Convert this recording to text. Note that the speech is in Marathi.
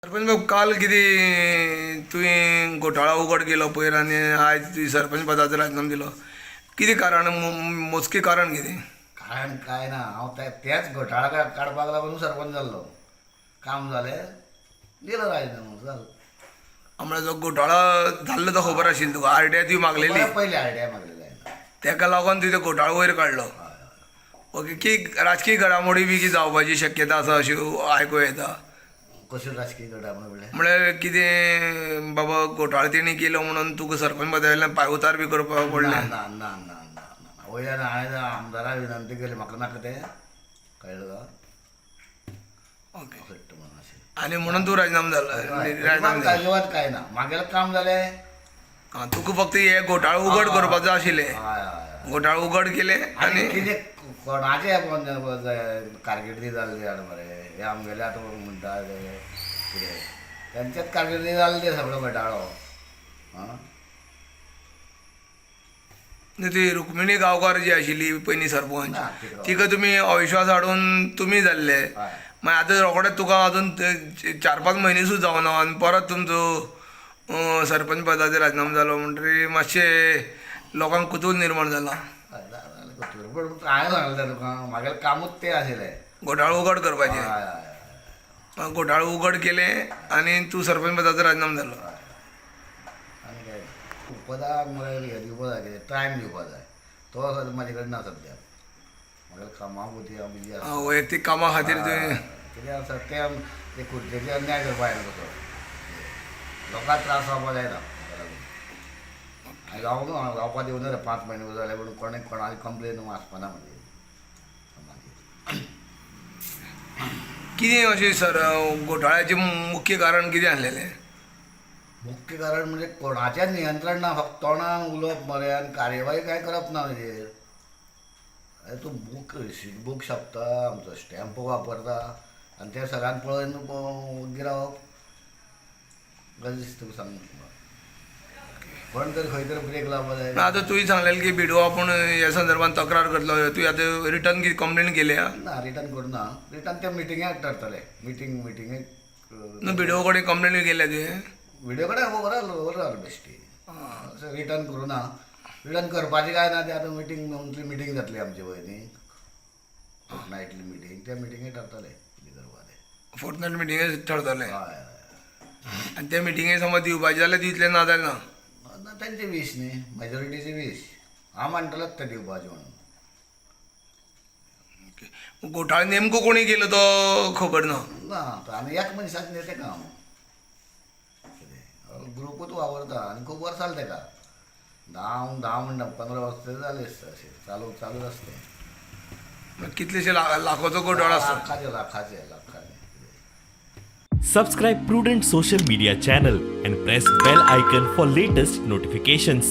सरपंच बाब काल कितें तुवें घोटाळा उगड केलो पयर आनी आयज तुवें सरपंच पदाचो राजिनामो दिलो कितें कारण मोजकें कारण कितें? कारण काय ना हांव तेच घोटाळा काडपाक लागून सरपंच जाल्लो. काम जालें दिलो राजिनामो जालो. म्हणल्यार जो घोटाळा जाल्लो तो खबर आशिल्लो तुका, आरटीआय तुवें मागलेली, पयलीं आयडिया मागलेली हांवें. तेका लागून तुवें तो घोटाळो वयर काडलो. ओके, की राजकीय घडामोडी बी कितें जावपाची शक्यता आसा अश्यो आयकूं येता. कश्यो राजकीय घडामोडी म्हणल्यार म्हळ्यार कितें बाबा घोटाळो तेणी केलो म्हणून तुका सरपंच पदा वयल्यान पांयउतार बी करपाक ना पडलें? ना ना ना ना ना वयल्यान हांवें आमदाराक विनंती केली म्हाका नाका तें कळ्ळें का. ओके, फिट्ट म्हणून अशें आनी म्हणून तूं राजिनामो जालो, राजिनामो दिलो. अजिबात काय ना म्हागेलें काम जालें. तुका फक्त हे घोटाळो उगड करपाचो आशिल्लें. हय हय घोटाळो उगड केले आनी आनी कितें कोणाचे कारकिर्दी जाल्ली हाड मरे हे आमगेले आतां म्हणटा ते कितें तेंचेच कारकिर्दी जाल्ली ते सगळो घोटाळो. ती रुक्मिणी गांवकार जी आशिल्ली पयलीं सरपंच, ना, तिका- तिका तुमी अविश्वास हाडून तुमी जाल्ले. हय. मागीर आतां रोखडेंच तुका अजून 4-5 म्हयने सुद्दां जावना आनी परत तुमचो सरपंच पदाचो राजिनामो जालो म्हणटरी मातशें लोकांक कुतूहल निर्माण जाला. पूण हांवें सांगलें तुका म्हागेलें कामूच तें आशिल्लें. घोटाळो उगड करपाचें. हय हय हय. घोटाळो उगड केलें आनी तूं सरपंच पदाचो राजिनामो जालो. आनी काय पदाक म्हळ्यार हे दिवपा जाय कितें टायम दिवपा जाय तो सद्या म्हाजे कडेन ना सद्या. म्हागेलें कामाक वती हांव बिजी आसा. वैयक्तीक कामा खातीर तुवें कितें आसा ते खुर्चेचेर अन्याय करपा जायना कसो लोकांक त्रास जावपा जायना. हांवें जावपा दिवं ना 5 म्हयने जाले पूण कोणें कोणाची कंप्लेन आसपाना म्हणजे कितें अशें सर घोटाळ्याचें मुख्य कारण कितें आसलेलें? मुख्य कारण म्हणजे कोणाचें नियंत्रण ना फक्त तोंडान उलोवप मरे आनी कार्यवाही कांय करप ना तेजेर. तूं बूक छापता आमचो स्टॅम्प वापरता आनी ते सगळ्यांक पळोवन गिरावप गरज दिसता तुका सांग. कोण तरी खंय तरी ब्रेक लावपा जाय. आतां तुवें सांगलेलें की बिडो आपूण ह्या संदर्भात तक्रार करतलो. तुवें आतां रिटर्न कितें कंप्लेन केल्या? ना रिटर्न करूना. रिटर्न ते मिटिंगेक ठरतले. मिटिंगेक न्हू बिडो कडेन कंप्लेन केल्या तुवें? व्हिडिओ कडेन ओवरऑल बेश्टी रिटर्न करूना. रिटर्न करपाचें काय ना. ते आतां मिटींग मंथली मिटींग जातली आमचे पळय न्ही नायटली मिटींग त्या मिटिंगेक ठरतले कितें करपाचें. फोर्टनायट मिटिंगे ठरतलें. हय हय आनी त्या मिटिंगे समज दिवपाचें जाल्यार दितलें ना जाल्यार ना. ना तेंचे वीश न्ही मेजॉरिटीचे वीश. हांव म्हणटलोच ते दिवपाचें म्हणून. घोटाळो नेमको कोणी केलो तो खबर ना. ना आनी एक मनशाक न्ही तेका हांव ग्रुपूच वावरता आनी खूब वर्सां जालीं तेका. 10 म्हणटा 15 वर्स तरी जालीं अशें चालूच आसता. कितलेशे लाखोचो घोटाळो आसा. लाखाचे. Subscribe Prudent Social Media channel and press bell icon for latest notifications.